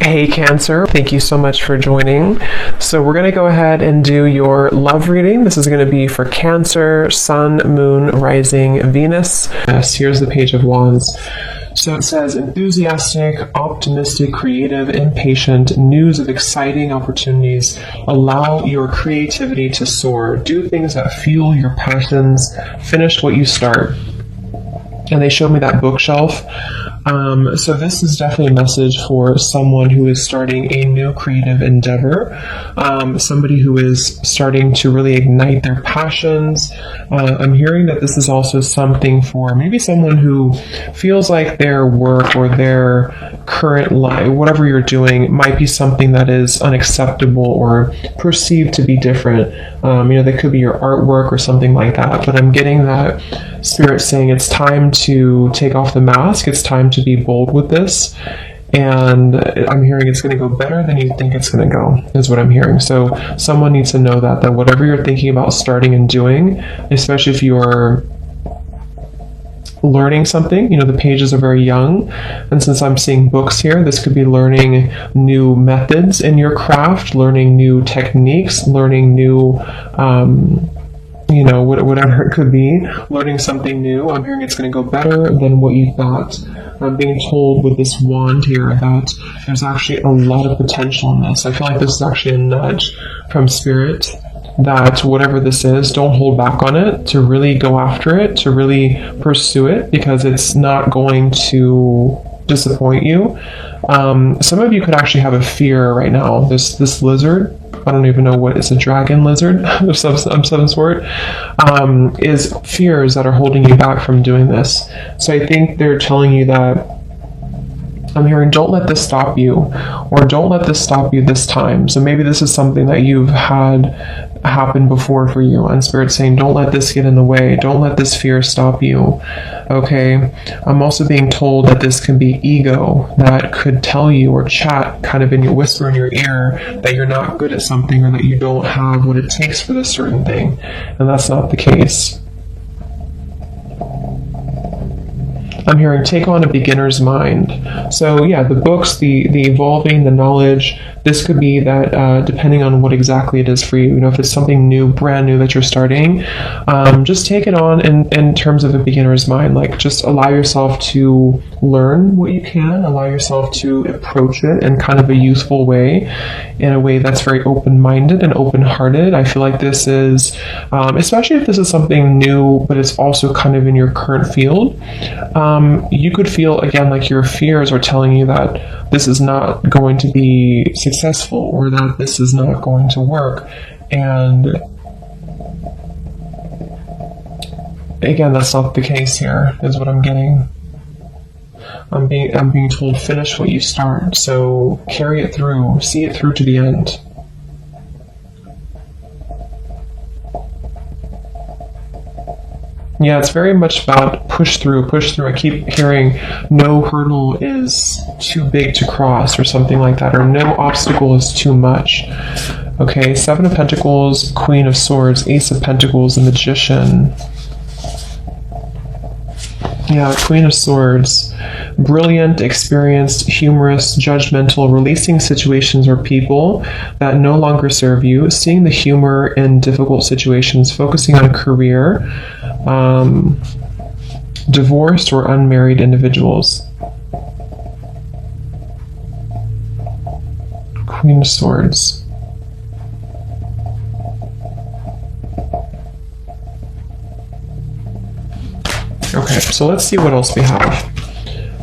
Hey Cancer, thank you so much for joining. So we're going to go ahead and do your love reading. This is going to be for Cancer, Sun, Moon, Rising, Venus. Yes, here's the Page of Wands. So it says, enthusiastic, optimistic, creative, impatient, news of exciting opportunities. Allow your creativity to soar. Do things that fuel your passions. Finish what you start. And they showed me that bookshelf. So this is definitely a message for someone who is starting a new creative endeavor, somebody who is starting to really ignite their passions. I'm hearing that this is also something for maybe someone who feels like their work or their current life, whatever you're doing, might be something that is unacceptable or perceived to be different. That could be your artwork or something like that. But I'm getting that Spirit saying it's time to take off the mask. It's time to be bold with this. And I'm hearing it's going to go better than you think it's going to go, is what I'm hearing. So someone needs to know that whatever you're thinking about starting and doing, especially if you're learning something, the pages are very young. And since I'm seeing books here, this could be learning new methods in your craft, learning new techniques, learning new whatever it could be, learning something new. I'm hearing it's going to go better than what you thought. I'm being told with this wand here that there's actually a lot of potential in this. I feel like this is actually a nudge from Spirit that whatever this is, don't hold back on it, to really go after it, to really pursue it, because it's not going to disappoint you. Some of you could actually have a fear right now. This lizard, I don't even know what, it's a dragon lizard of some sort, is fears that are holding you back from doing this. So I think they're telling you that, I'm hearing, don't let this stop you, or don't let this stop you this time. So maybe this is something that you've had happen before for you, and Spirit's saying, don't let this get in the way. Don't let this fear stop you. Okay. I'm also being told that this can be ego that could tell you or chat kind of in your whisper in your ear that you're not good at something or that you don't have what it takes for this certain thing. And that's not the case. I'm hearing take on a beginner's mind. So yeah, the books, the evolving, the knowledge, this could be that depending on what exactly it is for you. If it's something new, brand new that you're starting, just take it on in terms of a beginner's mind. Like, just allow yourself to learn what you can, allow yourself to approach it in kind of a youthful way, in a way that's very open-minded and open-hearted. I feel like this is, especially if this is something new, but it's also kind of in your current field, you could feel, again, like your fears are telling you that this is not going to be successful, or that this is not going to work. And again, that's not the case here, is what I'm getting. I'm being told, finish what you start. So carry it through, see it through to the end. Yeah, it's very much about push through. I keep hearing no hurdle is too big to cross, or something like that, or no obstacle is too much. Okay, Seven of Pentacles, Queen of Swords, Ace of Pentacles, the Magician. Yeah, Queen of Swords. Brilliant, experienced, humorous, judgmental, releasing situations or people that no longer serve you, seeing the humor in difficult situations, focusing on career, divorced or unmarried individuals. Queen of Swords. Okay, so let's see what else we have.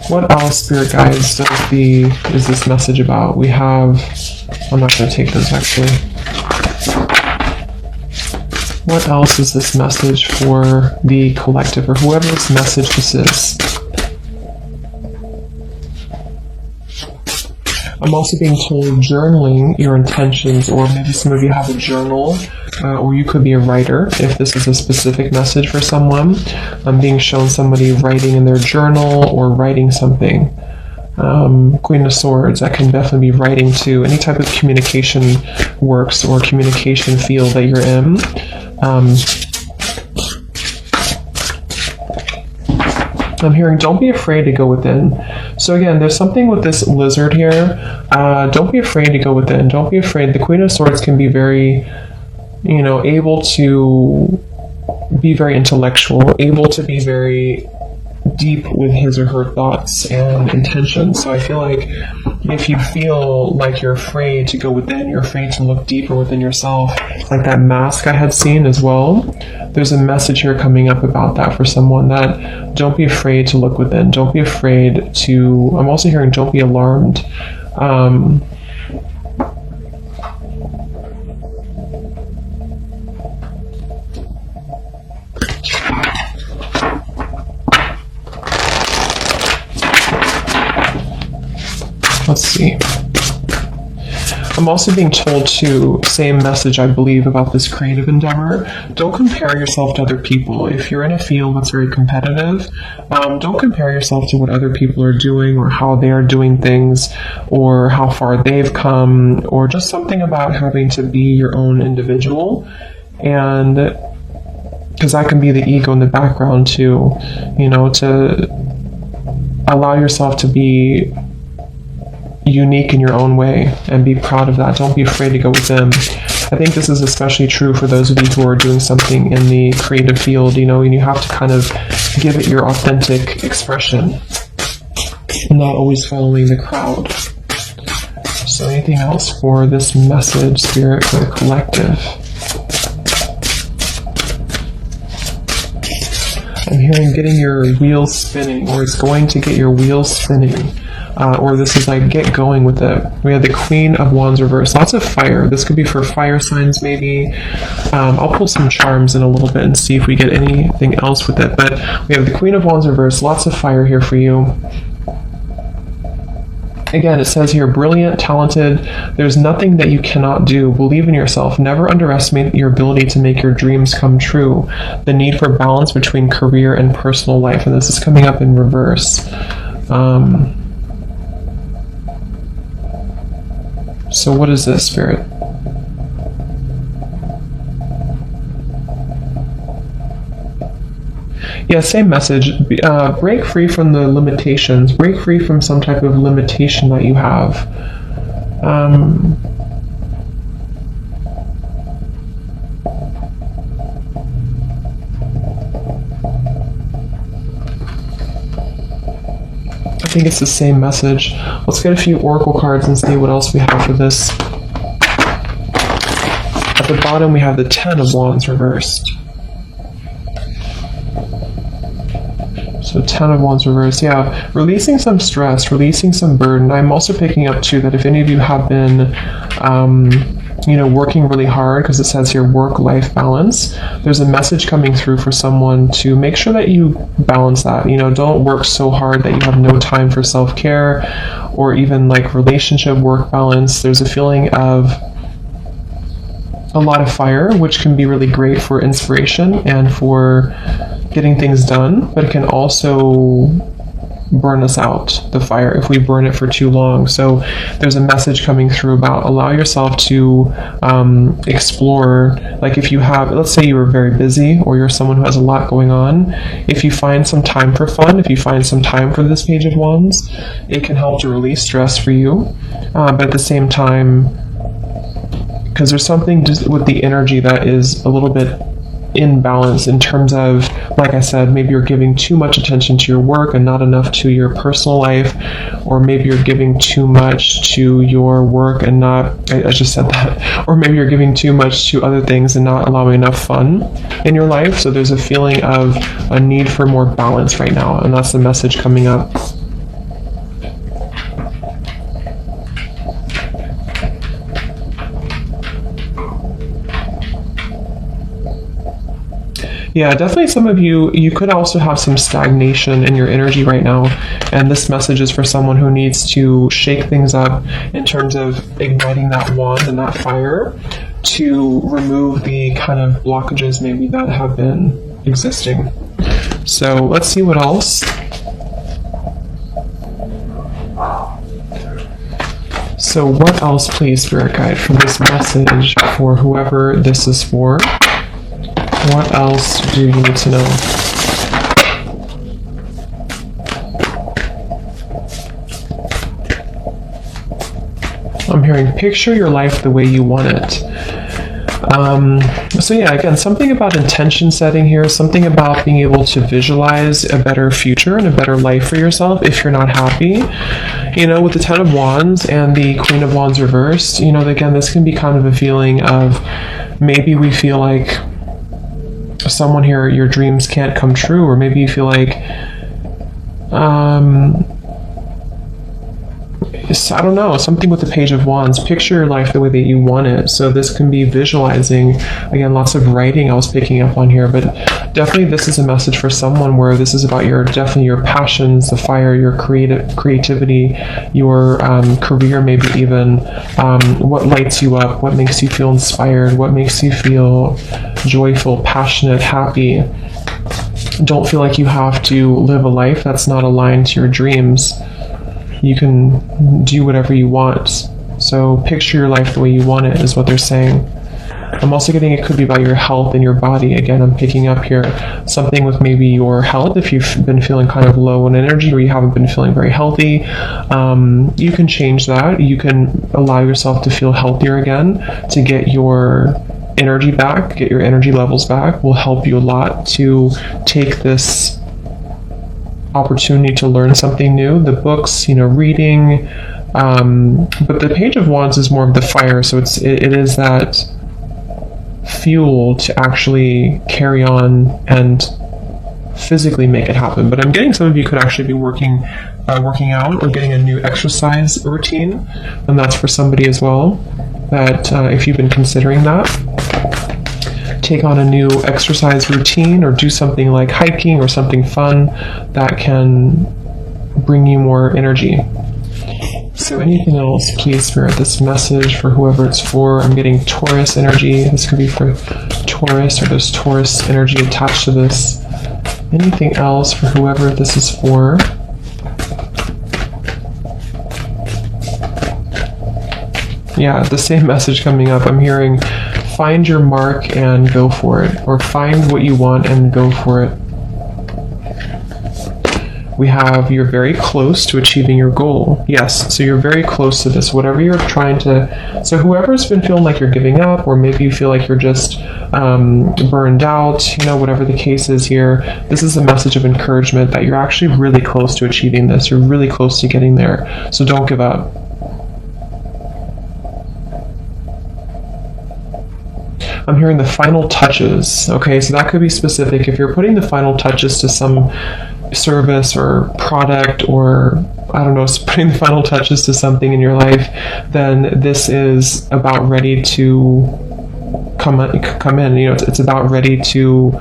What else, Spirit Guides, is this message about? We have, I'm not going to take those actually. What else is this message for the collective, or whoever's message this is? I'm also being told journaling your intentions, or maybe some of you have a journal, or you could be a writer if this is a specific message for someone. I'm being shown somebody writing in their journal or writing something. Queen of Swords, that can definitely be writing too. Any type of communication works, or communication field that you're in. I'm hearing, don't be afraid to go within. So again, there's something with this lizard here. Don't be afraid to go within. Don't be afraid. The Queen of Swords can be very, able to be very intellectual, able to be very deep with his or her thoughts and intentions. So I feel like if you feel like you're afraid to go within, you're afraid to look deeper within yourself, like that mask I had seen as well, there's a message here coming up about that for someone, that don't be afraid to look within. Don't be afraid to, I'm also hearing don't be alarmed. Let's see. I'm also being told to, same message I believe about this creative endeavor, don't compare yourself to other people. If you're in a field that's very competitive, don't compare yourself to what other people are doing or how they are doing things or how far they've come, or just something about having to be your own individual. And because that can be the ego in the background too, to allow yourself to be unique in your own way and be proud of that. Don't be afraid to go within. I think this is especially true for those of you who are doing something in the creative field, and you have to kind of give it your authentic expression, not always following the crowd. So anything else for this message, Spirit, for the collective? I'm hearing getting your wheels spinning, or it's going to get your wheels spinning. Or this is like get going with it. We have the Queen of Wands reversed. Lots of fire. This could be for fire signs maybe. I'll pull some charms in a little bit and see if we get anything else with it. But we have the Queen of Wands reversed. Lots of fire here for you. Again, it says here, brilliant, talented. There's nothing that you cannot do. Believe in yourself. Never underestimate your ability to make your dreams come true. The need for balance between career and personal life. And this is coming up in reverse. So what is this, Spirit? Yeah, same message. Break free from the limitations. Break free from some type of limitation that you have. I think it's the same message. Let's get a few oracle cards and see what else we have for this. At the bottom we have the Ten of Wands reversed. So 10 of Wands reversed, yeah. Releasing some stress, releasing some burden. I'm also picking up too that if any of you have been working really hard, because it says here work-life balance, there's a message coming through for someone to make sure that you balance that. Don't work so hard that you have no time for self-care or even like relationship work balance. There's a feeling of a lot of fire, which can be really great for inspiration and for getting things done, but it can also burn us out, the fire, if we burn it for too long. So there's a message coming through about allow yourself to explore, like if you have, let's say you were very busy or you're someone who has a lot going on, if you find some time for fun, if you find some time for this Page of Wands, it can help to release stress for you, but at the same time, because there's something just with the energy that is a little bit imbalance in terms of, like I said, maybe you're giving too much attention to your work and not enough to your personal life, or maybe you're giving too much to your work and not, I just said that, or maybe you're giving too much to other things and not allowing enough fun in your life. So there's a feeling of a need for more balance right now, and that's the message coming up. Yeah, definitely some of you could also have some stagnation in your energy right now, and this message is for someone who needs to shake things up in terms of igniting that wand and that fire to remove the kind of blockages maybe that have been existing. So let's see what else. So what else, please, Spirit Guide, for this message for whoever this is for? What else do you need to know? I'm hearing picture your life the way you want it. So yeah, again, something about intention setting here, something about being able to visualize a better future and a better life for yourself if you're not happy. You know, with the Ten of Wands and the Queen of Wands reversed, you know, again, this can be kind of a feeling of maybe we feel like someone here, your dreams can't come true, or maybe you feel like, I don't know, something with the Page of Wands. Picture your life the way that you want it. So this can be visualizing. Again, lots of writing I was picking up on here, but definitely this is a message for someone where this is about definitely your passions, the fire, your creativity, your career, maybe even what lights you up, what makes you feel inspired, what makes you feel joyful, passionate, happy. Don't feel like you have to live a life that's not aligned to your dreams. You can do whatever you want. So picture your life the way you want it is what they're saying. I'm also getting it could be about your health and your body. Again, I'm picking up here something with maybe your health. If you've been feeling kind of low in energy or you haven't been feeling very healthy, you can change that. You can allow yourself to feel healthier again, to get your energy back, get your energy levels back. Will help you a lot to take this opportunity to learn something new. The books, you know, reading, but the Page of Wands is more of the fire, so it is that fuel to actually carry on and physically make it happen. But I'm getting some of you could actually be working out or getting a new exercise routine, and that's for somebody as well, that if you've been considering that, take on a new exercise routine or do something like hiking or something fun that can bring you more energy. So anything else, please, Spirit, this message for whoever it's for. I'm getting Taurus energy. This could be for Taurus, or there's Taurus energy attached to this. Anything else for whoever this is for? Yeah, the same message coming up. I'm hearing find your mark and go for it, or find what you want and go for it. We have you're very close to achieving your goal. Yes, so you're very close to this. Whatever you're trying to... So whoever's been feeling like you're giving up, or maybe you feel like you're just burned out, you know, whatever the case is here, this is a message of encouragement that you're actually really close to achieving this. You're really close to getting there. So don't give up. I'm hearing the final touches. Okay, so that could be specific. If you're putting the final touches to some service or product, or I don't know, putting the final touches to something in your life, then this is about ready to come in. You know, it's about ready to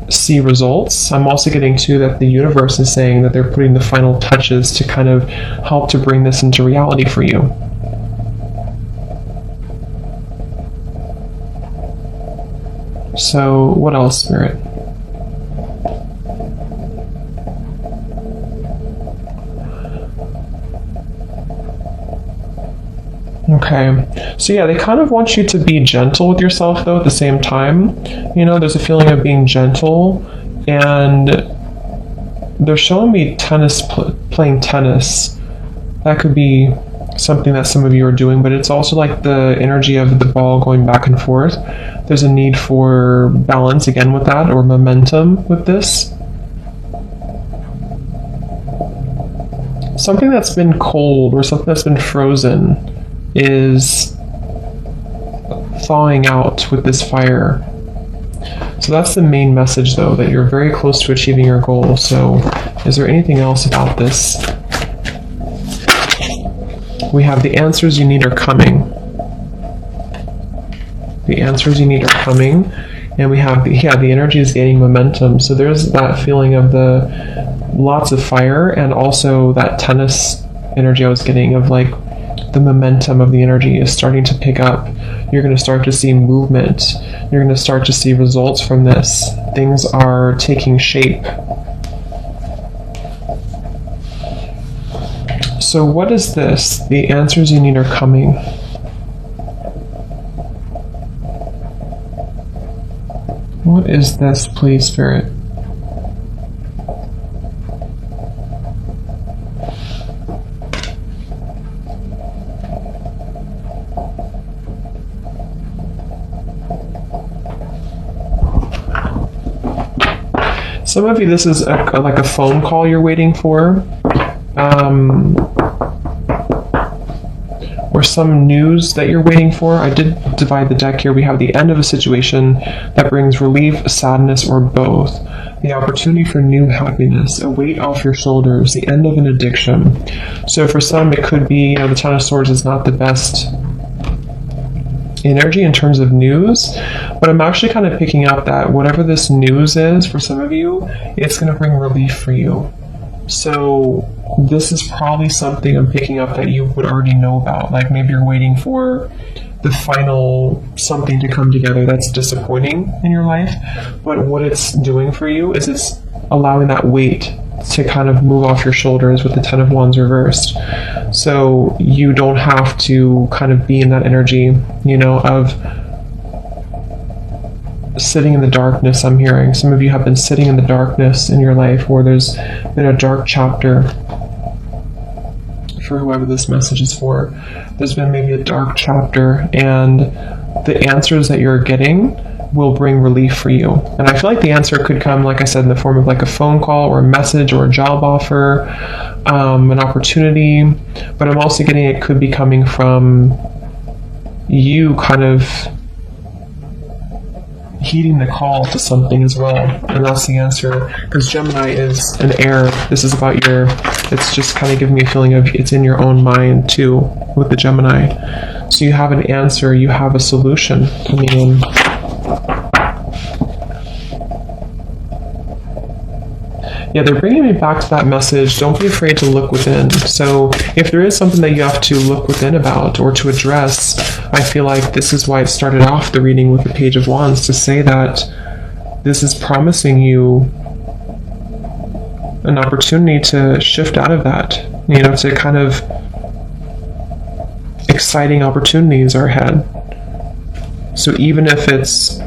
see results. I'm also getting too that the universe is saying that they're putting the final touches to kind of help to bring this into reality for you. So what else, Spirit? Okay, so yeah, they kind of want you to be gentle with yourself, though, at the same time. You know, there's a feeling of being gentle, and they're showing me playing tennis. That could be something that some of you are doing, but it's also like the energy of the ball going back and forth. There's a need for balance again with that, or momentum with this. Something that's been cold or something that's been frozen is thawing out with this fire. So that's the main message, though, that you're very close to achieving your goal. So is there anything else about this? We have the answers you need are coming. The answers you need are coming. And we have, the energy is gaining momentum. So there's that feeling of the lots of fire, and also that tennis energy I was getting of like the momentum of the energy is starting to pick up. You're going to start to see movement. You're going to start to see results from this. Things are taking shape. So what is this? The answers you need are coming. What is this, please, Spirit? Some of you, this is like a phone call you're waiting for. Or some news that you're waiting for. I did divide the deck here. We have the end of a situation that brings relief, sadness, or both. The opportunity for new happiness, a weight off your shoulders, the end of an addiction. So for some, it could be, the Ten of Swords is not the best energy in terms of news, but I'm actually kind of picking up that whatever this news is for some of you, it's going to bring relief for you. So this is probably something I'm picking up that you would already know about. Like maybe you're waiting for the final something to come together that's disappointing in your life, but what it's doing for you is it's allowing that weight to kind of move off your shoulders with the Ten of Wands reversed. So you don't have to kind of be in that energy, of sitting in the darkness. I'm hearing some of you have been sitting in the darkness in your life, or there's been a dark chapter for whoever this message is for. There's been maybe a dark chapter, and the answers that you're getting will bring relief for you. And I feel like the answer could come, like I said, in the form of like a phone call or a message or a job offer, an opportunity, but I'm also getting it could be coming from you kind of heeding the call to something as well. And that's the answer, because Gemini is an air. This is about it's just kind of giving me a feeling of it's in your own mind too with the Gemini. So you have an answer, you have a solution coming in. Yeah, they're bringing me back to that message. Don't be afraid to look within. So if there is something that you have to look within about or to address, I feel like this is why it started off the reading with the Page of Wands, to say that this is promising you an opportunity to shift out of that, to kind of exciting opportunities are ahead. So even if it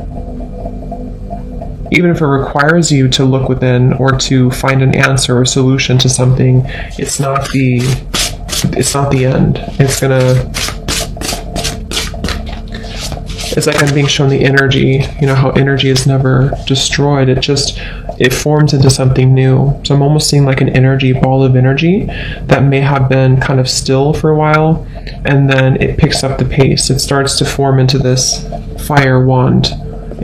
requires you to look within or to find an answer or solution to something, it's not the end. It's like I'm being shown the energy, how energy is never destroyed. It forms into something new. So I'm almost seeing like an energy, ball of energy that may have been kind of still for a while, and then it picks up the pace. It starts to form into this fire wand,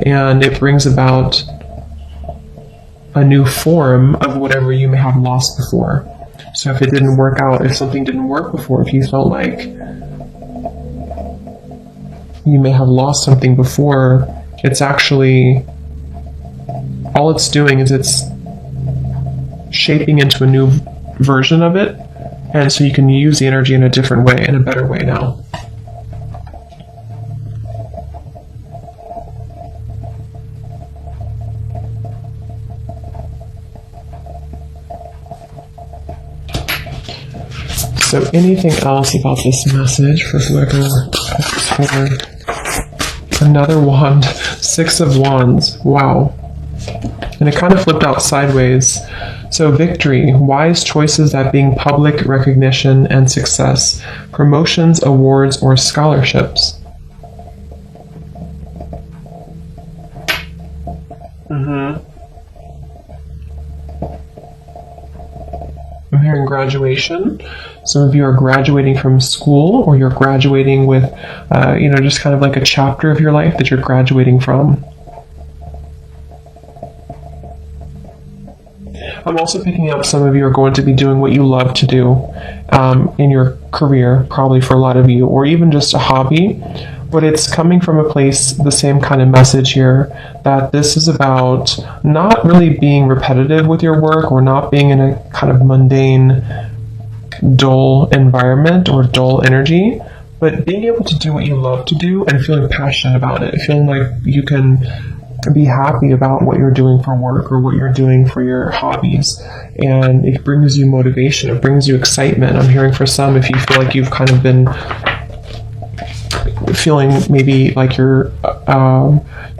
and it brings about a new form of whatever you may have lost before. So if it didn't work out, if something didn't work before, if you felt like you may have lost something before, it's actually, all it's doing is it's shaping into a new version of it, and so you can use the energy in a different way, in a better way now. So anything else about this message for whoever picks forward? Another wand, Six of Wands. Wow. And it kind of flipped out sideways. So victory, wise choices that bring public recognition and success, promotions, awards, or scholarships. I'm hearing graduation. Some of you are graduating from school, or you're graduating with, just kind of like a chapter of your life that you're graduating from. I'm also picking up some of you are going to be doing what you love to do in your career, probably for a lot of you, or even just a hobby. But it's coming from a place, the same kind of message here, that this is about not really being repetitive with your work, or not being in a kind of mundane, dull environment or dull energy, but being able to do what you love to do and feeling passionate about it, feeling like you can be happy about what you're doing for work or what you're doing for your hobbies, and it brings you motivation, it brings you excitement. I'm hearing for some, if you feel like you've kind of been feeling maybe like your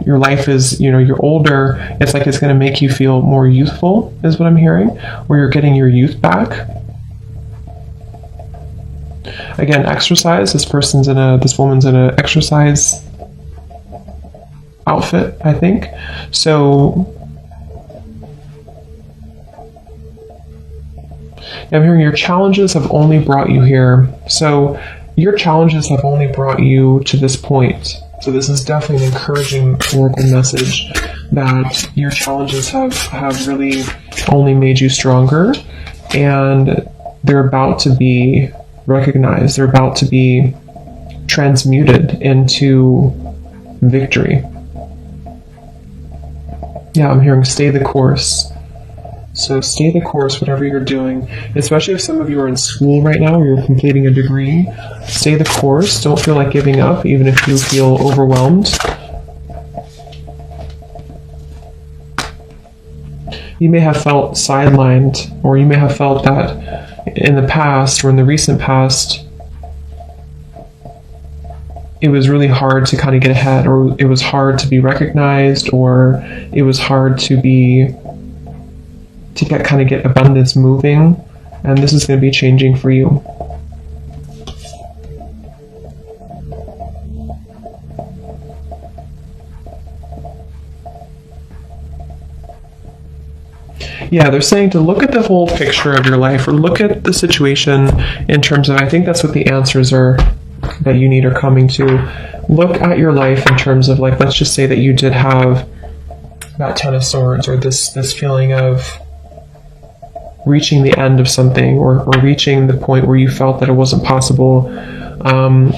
life is, you're older, it's like it's going to make you feel more youthful, is what I'm hearing, where you're getting your youth back. Again, exercise. This woman's in a exercise outfit, I think. So I'm hearing your challenges have only brought you here. So your challenges have only brought you to this point. So this is definitely an encouraging oracle message that your challenges have really only made you stronger, and they're about to be recognized. They're about to be transmuted into victory. Yeah, I'm hearing stay the course. So stay the course, whatever you're doing, especially if some of you are in school right now or you're completing a degree. Stay the course. Don't feel like giving up, even if you feel overwhelmed. You may have felt sidelined, or you may have felt that in the past or in the recent past, it was really hard to kind of get ahead, or it was hard to be recognized, or it was hard to get abundance moving, and this is going to be changing for you. Yeah, they're saying to look at the whole picture of your life, or look at the situation in terms of, I think that's what the answers are that you need are coming to. Look at your life in terms of, like, let's just say that you did have that Ten of Swords, or this feeling of reaching the end of something, or reaching the point where you felt that it wasn't possible.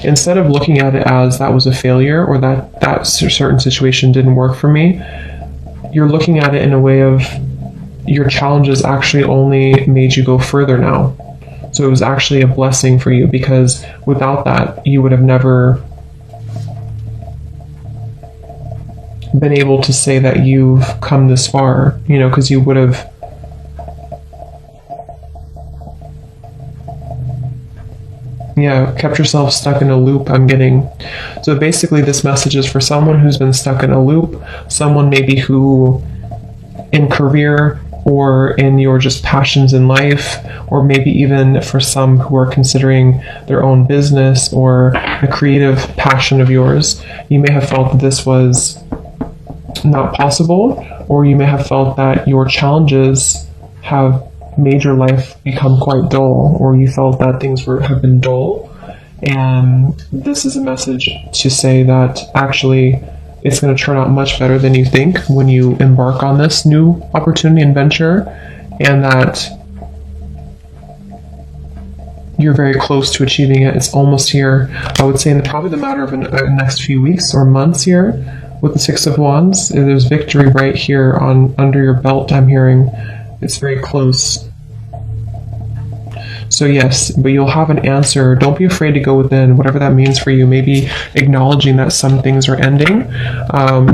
Instead of looking at it as that was a failure, or that certain situation didn't work for me, you're looking at it in a way of your challenges actually only made you go further now. So it was actually a blessing for you, because without that, you would have never been able to say that you've come this far, because you would have kept yourself stuck in a loop, I'm getting. So basically this message is for someone who's been stuck in a loop, someone maybe who in career or in your just passions in life, or maybe even for some who are considering their own business or a creative passion of yours, you may have felt that this was not possible, or you may have felt that your challenges have made your life become quite dull, or you felt that things have been dull. And this is a message to say that actually it's going to turn out much better than you think when you embark on this new opportunity and venture, and that you're very close to achieving it. It's almost here. I would say in probably the matter of the next few weeks or months here with the Six of Wands. There's victory right here under your belt, I'm hearing. It's very close. So yes, but you'll have an answer. Don't be afraid to go within, whatever that means for you. Maybe acknowledging that some things are ending.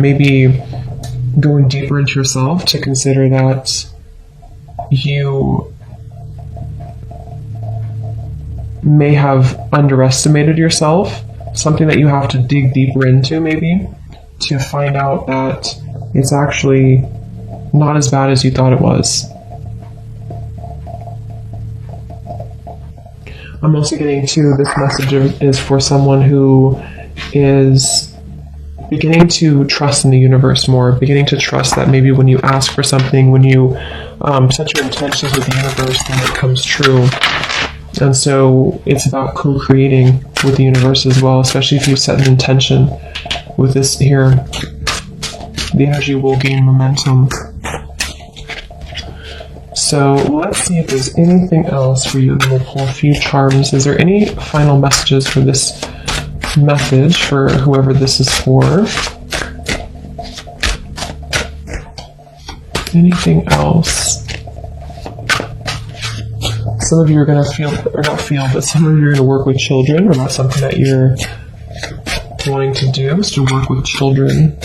Maybe going deeper into yourself to consider that you may have underestimated yourself. Something that you have to dig deeper into, maybe, to find out that it's actually not as bad as you thought it was. I'm also getting to this message is for someone who is beginning to trust in the universe more, beginning to trust that maybe when you ask for something, when you set your intentions with the universe, then it comes true. And so it's about co-creating with the universe as well, especially if you set an intention with this here. The energy will gain momentum. So let's see if there's anything else for you. We'll pull a few charms. Is there any final messages for this message for whoever this is for? Anything else? Some of you are going to but some of you are going to work with children, or that's something that you're wanting to do, is to work with children.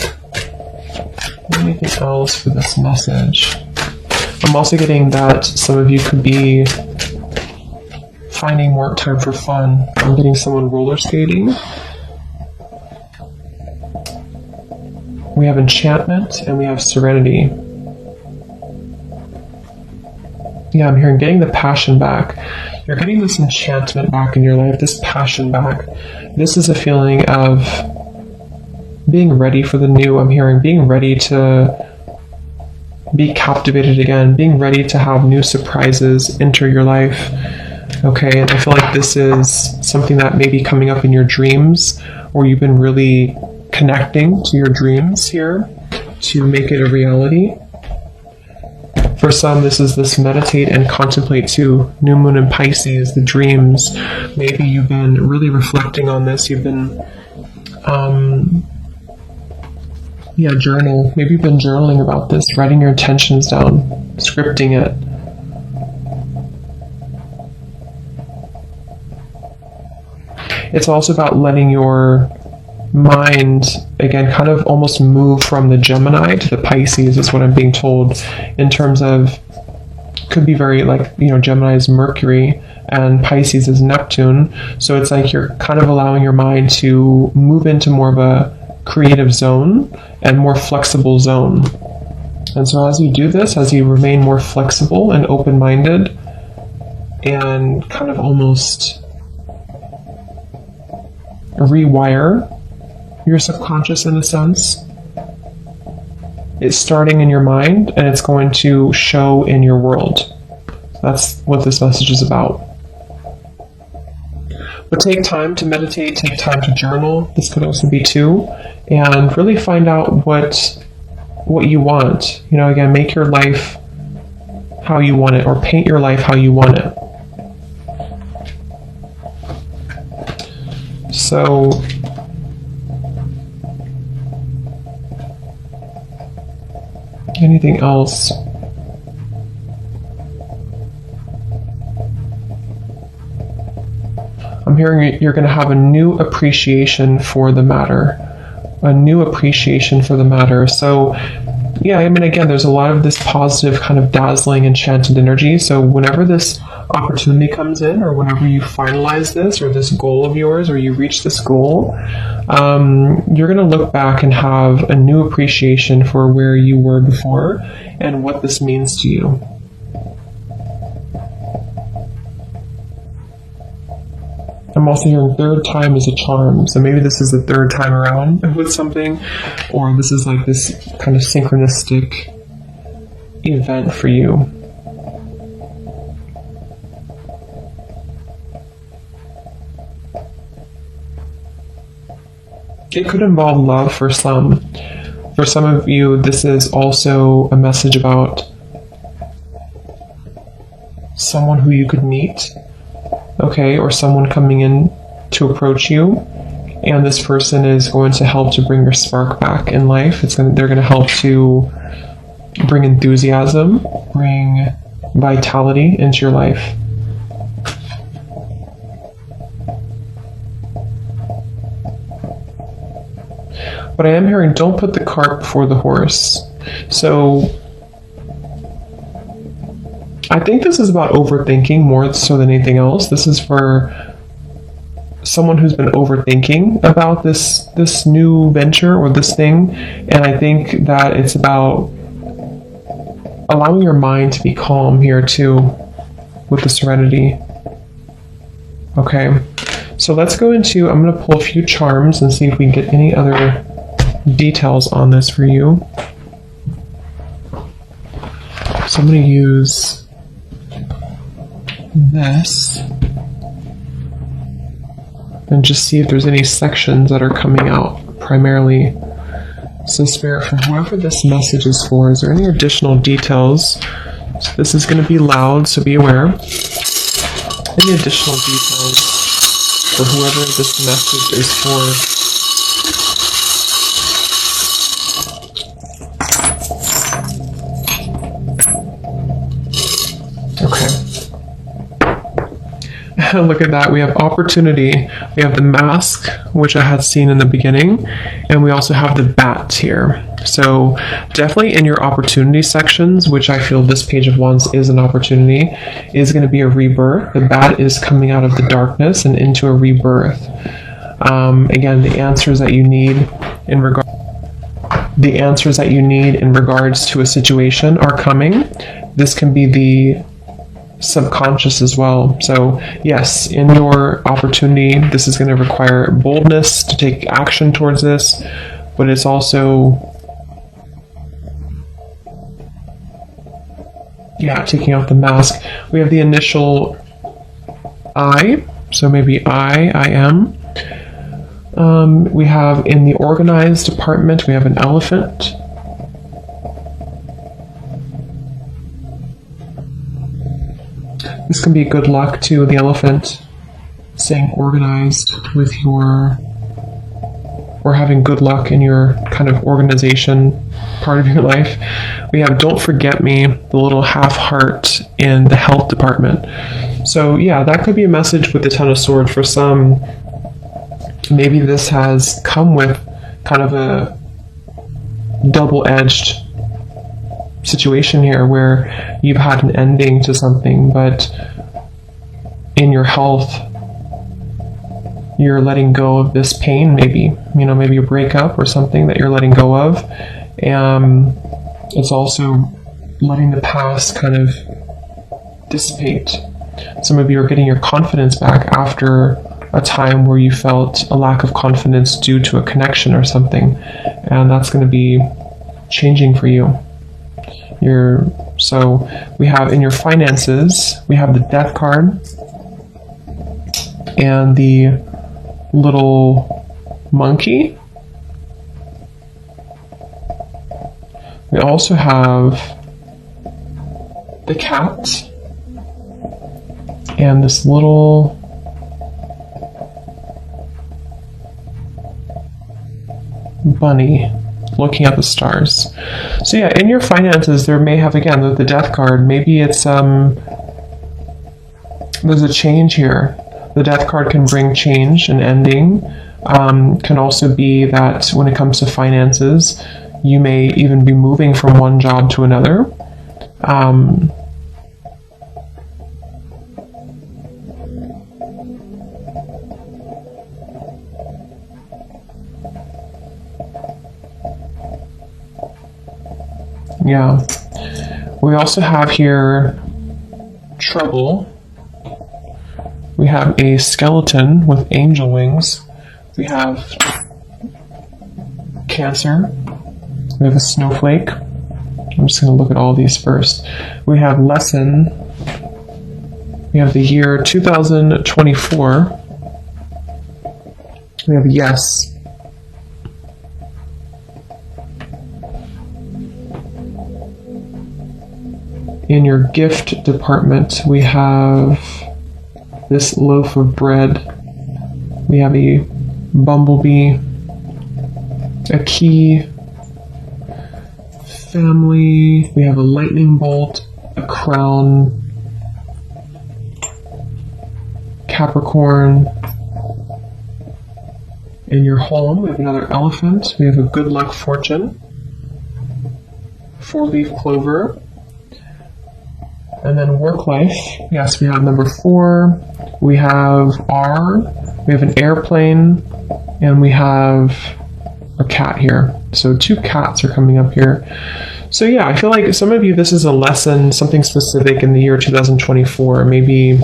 Anything else for this message? I'm also getting that some of you could be finding more time for fun. I'm getting someone roller skating. We have enchantment and we have serenity. Yeah, I'm hearing getting the passion back. You're getting this enchantment back in your life, this passion back. This is a feeling of being ready for the new. I'm hearing being ready to be captivated again, being ready to have new surprises enter your life. Okay, and I feel like this is something that may be coming up in your dreams, or you've been really connecting to your dreams here to make it a reality. For some, this is this meditate and contemplate too. New moon in Pisces, the dreams. Maybe you've been really reflecting on this. You've been, journal. Maybe you've been journaling about this, writing your intentions down, scripting it. It's also about letting your mind, again, kind of almost move from the Gemini to the Pisces is what I'm being told, in terms of, could be very like, Gemini is Mercury and Pisces is Neptune. So it's like you're kind of allowing your mind to move into more of a creative zone and more flexible zone. And so as you do this, as you remain more flexible and open-minded and kind of almost rewire your subconscious in a sense, it's starting in your mind and it's going to show in your world. That's what this message is about. But take time to meditate, take time to journal. This could also be too, and really find out what you want. Again, make your life how you want it, or paint your life how you want it. So anything else? I'm hearing you're going to have a new appreciation for the matter. A new appreciation for the matter. So, again, there's a lot of this positive kind of dazzling, enchanted energy. So whenever this opportunity comes in, or whenever you finalize this, or this goal of yours, or you reach this goal, you're going to look back and have a new appreciation for where you were before and what this means to you. I'm also hearing third time is a charm. So maybe this is the third time around with something, or this is like this kind of synchronistic event for you. It could involve love for some. For some of you, this is also a message about someone who you could meet. Okay, or someone coming in to approach you, and this person is going to help to bring your spark back in life. They're going to help to bring enthusiasm, bring vitality into your life. But I am hearing, don't put the cart before the horse. So I think this is about overthinking more so than anything else. This is for someone who's been overthinking about this new venture or this thing. And I think that it's about allowing your mind to be calm here too, with the serenity. Okay, so let's go into, I'm going to pull a few charms and see if we can get any other details on this for you. So I'm going to use this and just see if there's any sections that are coming out primarily. So Spirit, for whoever this message is for, is there any additional details? So this is going to be loud, so be aware. Any additional details for whoever this message is for? Look at that. We have opportunity. We have the mask, which I had seen in the beginning, and we also have the bat here. So definitely in your opportunity sections, which I feel this Page of Wands is an opportunity, is going to be a rebirth. The bat is coming out of the darkness and into a rebirth. Again, the answers that you need in regards to a situation are coming. This can be the subconscious as well. So yes, in your opportunity, this is going to require boldness to take action towards this, but it's also Yeah, taking off the mask. We have the initial I, so maybe I am. We have in the organized department, we have an elephant. This can be good luck to the elephant, staying organized with your, or having good luck in your kind of organization part of your life. We have don't forget me, the little half heart in the health department. So yeah, that could be a message with the Ten of Swords for some. Maybe this has come with kind of a double-edged situation here where you've had an ending to something, but in your health, you're letting go of this pain, maybe, maybe a breakup or something that you're letting go of. It's also letting the past kind of dissipate. Some of you are getting your confidence back after a time where you felt a lack of confidence due to a connection or something, and that's going to be changing for you. So we have in your finances, we have the Death card and the little monkey. We also have the cat and this little bunny looking at the stars. So yeah, in your finances, there may have, again, the Death card. Maybe it's, there's a change here. The Death card can bring change and ending. Can also be that when it comes to finances, you may even be moving from one job to another. Yeah. We also have here trouble. We have a skeleton with angel wings. We have Cancer. We have a snowflake. I'm just going to look at all these first. We have lesson. We have the year 2024. We have yes. In your gift department, we have this loaf of bread. We have a bumblebee, a key, family. We have a lightning bolt, a crown, Capricorn. In your home, we have another elephant. We have a good luck fortune, 4-leaf clover. And then work life, yes, we have number 4, we have R, we have an airplane, and we have a cat here. So 2 cats are coming up here. So yeah, I feel like some of you, this is a lesson, something specific in the year 2024. Maybe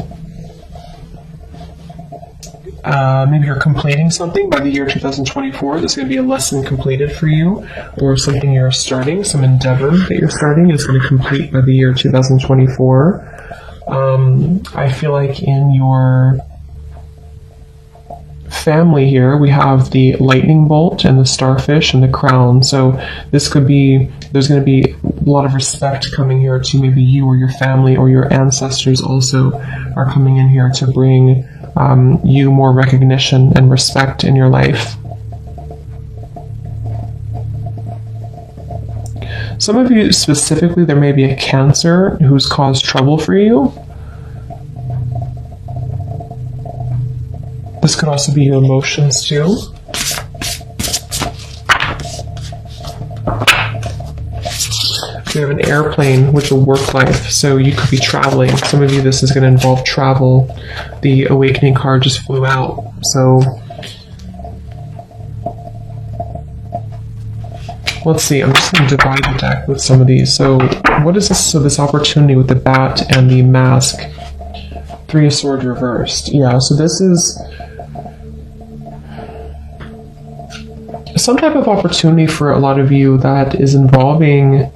you're completing something by the year 2024. There's going to be a lesson completed for you, or something you're starting, some endeavor that you're starting is going to complete by the year 2024. I feel like in your family here, we have the lightning bolt and the starfish and the crown. So this could be, there's going to be a lot of respect coming here to maybe you or your family, or your ancestors also are coming in here to bring you more recognition and respect in your life. Some of you specifically, there may be a Cancer who's caused trouble for you. This could also be your emotions too. We have an airplane, which will work life, so you could be traveling. Some of you, this is going to involve travel. The awakening card just flew out, so let's see. I'm just going to divide the deck with some of these. So what is this? So this opportunity with the bat and the mask, 3 of Swords reversed. Yeah, so this is some type of opportunity for a lot of you that is involving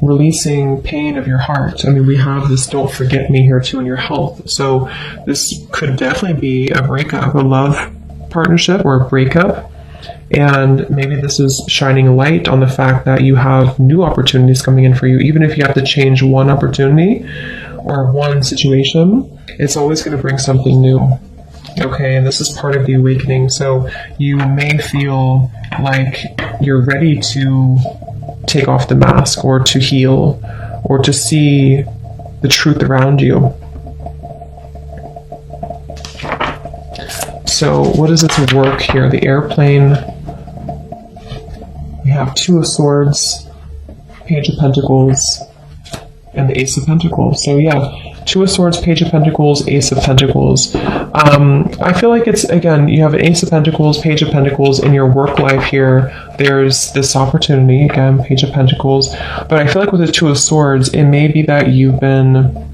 releasing pain of your heart. I mean, we have this don't forget me here too in your health. So this could definitely be a breakup, a love partnership or a breakup. And maybe this is shining a light on the fact that you have new opportunities coming in for you. Even if you have to change one opportunity or one situation, it's always going to bring something new. Okay, and this is part of the awakening. So you may feel like you're ready to take off the mask or to heal or to see the truth around you. So what is it to work here? The airplane. We have Two of Swords, Page of Pentacles, and the Ace of Pentacles. So yeah, Two of Swords, Page of Pentacles, Ace of Pentacles. I feel like it's, again, you have an Ace of Pentacles, Page of Pentacles in your work life here. There's this opportunity, again, Page of Pentacles. But I feel like with the Two of Swords, it may be that you've been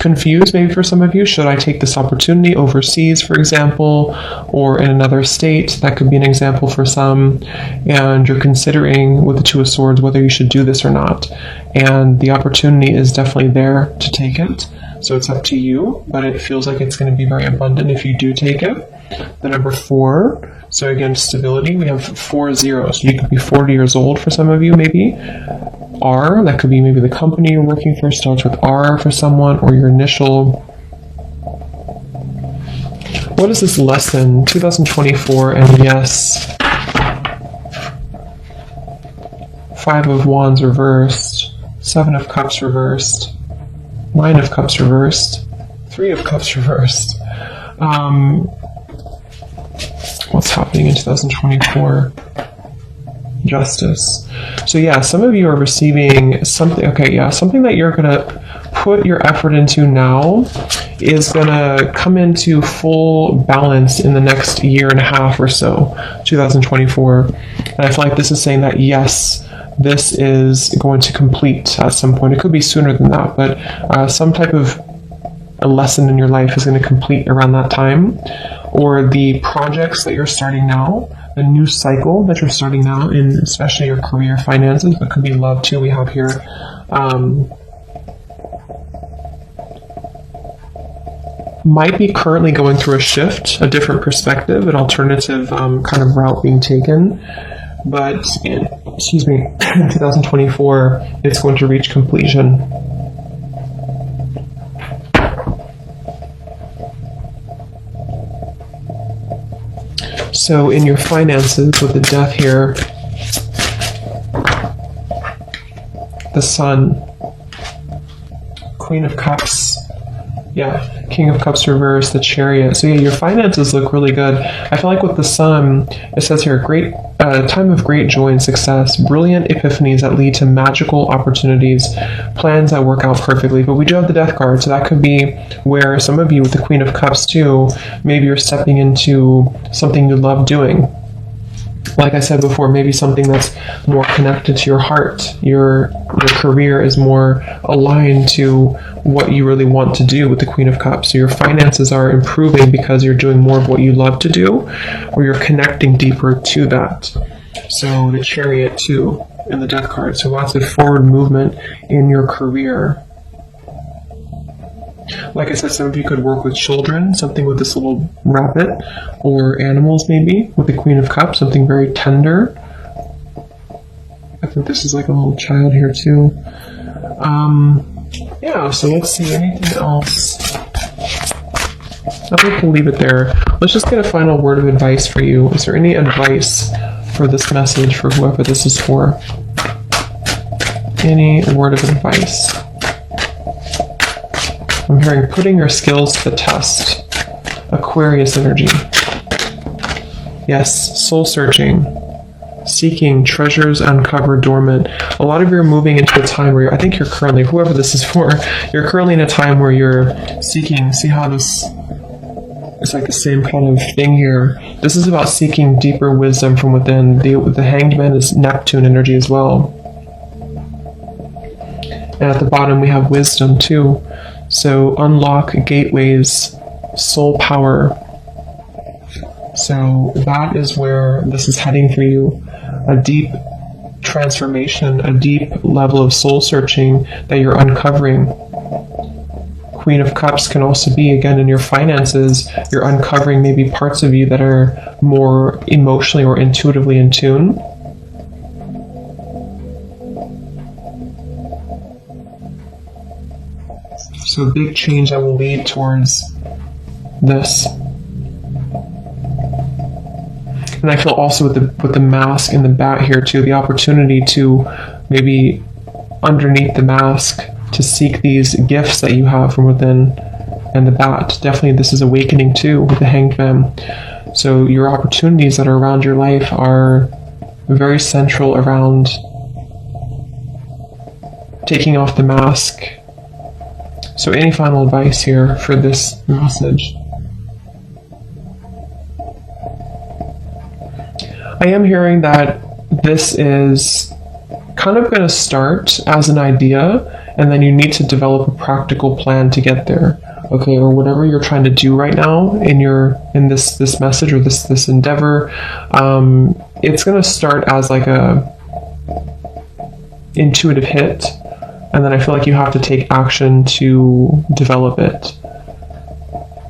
confused, maybe for some of you. Should I take this opportunity overseas, for example, or in another state? That could be an example for some. And you're considering with the Two of Swords whether you should do this or not. And the opportunity is definitely there to take it. So it's up to you, but it feels like it's going to be very abundant if you do take it. The number 4. So again, stability. We have 4-0. So you could be 40 years old for some of you, maybe. R, that could be maybe the company you're working for starts with R for someone, or your initial. What is this lesson? 2024, and yes. 5 of Wands reversed, 7 of Cups reversed, 9 of Cups reversed, 3 of Cups reversed. What's happening in 2024? Justice. So yeah, some of you are receiving something. Okay, yeah, something that you're gonna put your effort into now is gonna come into full balance in the next year and a half or so, 2024. And I feel like this is saying that yes, this is going to complete at some point. It could be sooner than that, but some type of a lesson in your life is going to complete around that time, or the projects that you're starting now, the new cycle that you're starting now in especially your career, finances, but could be love too, we have here. Might be currently going through a shift, a different perspective, an alternative kind of route being taken. But in 2024, it's going to reach completion. So in your finances, with the Death here, the Sun, Queen of Cups, yeah, King of Cups reversed, the Chariot. So yeah, your finances look really good. I feel like with the Sun, it says here, great time of great joy and success, brilliant epiphanies that lead to magical opportunities, plans that work out perfectly. But we do have the Death card, so that could be where some of you with the Queen of Cups too, maybe you're stepping into something you love doing. Like I said before, maybe something that's more connected to your heart. Your career is more aligned to what you really want to do with the Queen of Cups. So your finances are improving because you're doing more of what you love to do, or you're connecting deeper to that. So the Chariot too, and the Death card. So lots of forward movement in your career. Like I said, some of you could work with children, something with this little rabbit, or animals maybe, with the Queen of Cups, something very tender. I think this is like a little child here too. Yeah, so let's see, anything else? I think we'll leave it there. Let's just get a final word of advice for you. Is there any advice for this message for whoever this is for? Any word of advice? I'm hearing putting your skills to the test. Aquarius energy. Yes, soul searching. Seeking treasures uncovered dormant. A lot of you are moving into a time where I think you're currently, whoever this is for, you're currently in a time where you're seeking, see how this, it's like the same kind of thing here. This is about seeking deeper wisdom from within. The Hanged Man is Neptune energy as well. And at the bottom we have wisdom too. So unlock gateways, soul power. So that is where this is heading for you. A deep transformation, a deep level of soul searching that you're uncovering. Queen of Cups can also be, again, in your finances. You're uncovering maybe parts of you that are more emotionally or intuitively in tune. So a big change that will lead towards this. And I feel also with the mask and the bat here too, the opportunity to maybe underneath the mask to seek these gifts that you have from within. And the bat, definitely this is awakening too with the Hanged Man. So your opportunities that are around your life are very central around taking off the mask. So any final advice here for this message? I am hearing that this is kind of going to start as an idea, and then you need to develop a practical plan to get there. Okay, or whatever you're trying to do right now in this message or this endeavor, it's going to start as like a intuitive hit, and then I feel like you have to take action to develop it.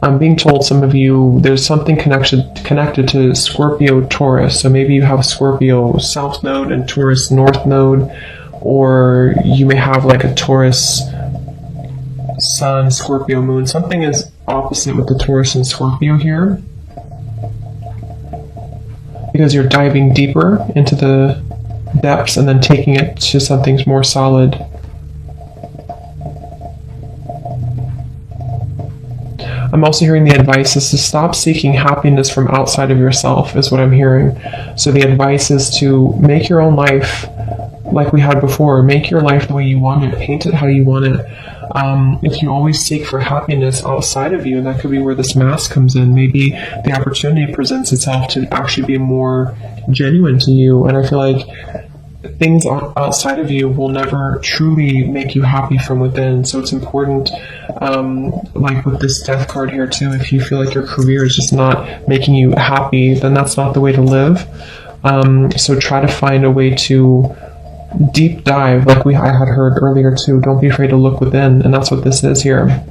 I'm being told some of you, there's something connected to Scorpio Taurus. So maybe you have Scorpio South Node and Taurus North Node, or you may have like a Taurus Sun, Scorpio Moon. Something is opposite with the Taurus and Scorpio here, because you're diving deeper into the depths and then taking it to something more solid. I'm also hearing the advice is to stop seeking happiness from outside of yourself, is what I'm hearing. So the advice is to make your own life like we had before. Make your life the way you want it. Paint it how you want it. If you always seek for happiness outside of you, and that could be where this mask comes in, maybe the opportunity presents itself to actually be more genuine to you. And I feel like things outside of you will never truly make you happy from within. So it's important, like with this death card here too, if you feel like your career is just not making you happy, then that's not the way to live. So try to find a way to deep dive, like I had heard earlier too. Don't be afraid to look within, and that's what this is here.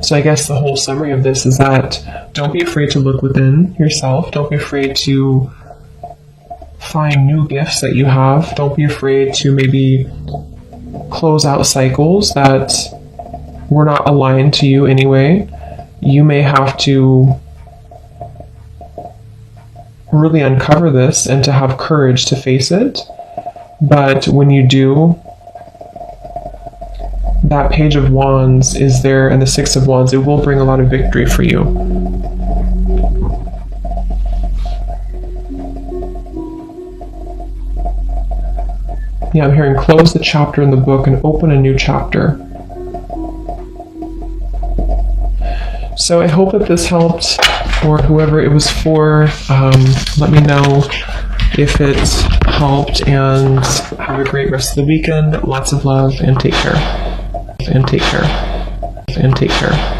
So I guess the whole summary of this is that don't be afraid to look within yourself. Don't be afraid to find new gifts that you have. Don't be afraid to maybe close out cycles that were not aligned to you anyway. You may have to really uncover this and to have courage to face it. But when you do, that Page of Wands is there, and the Six of Wands, it will bring a lot of victory for you. Yeah, I'm hearing close the chapter in the book and open a new chapter. So I hope that this helped, or whoever it was for. Let me know if it helped, and have a great rest of the weekend. Lots of love, and take care. And take care. And take care.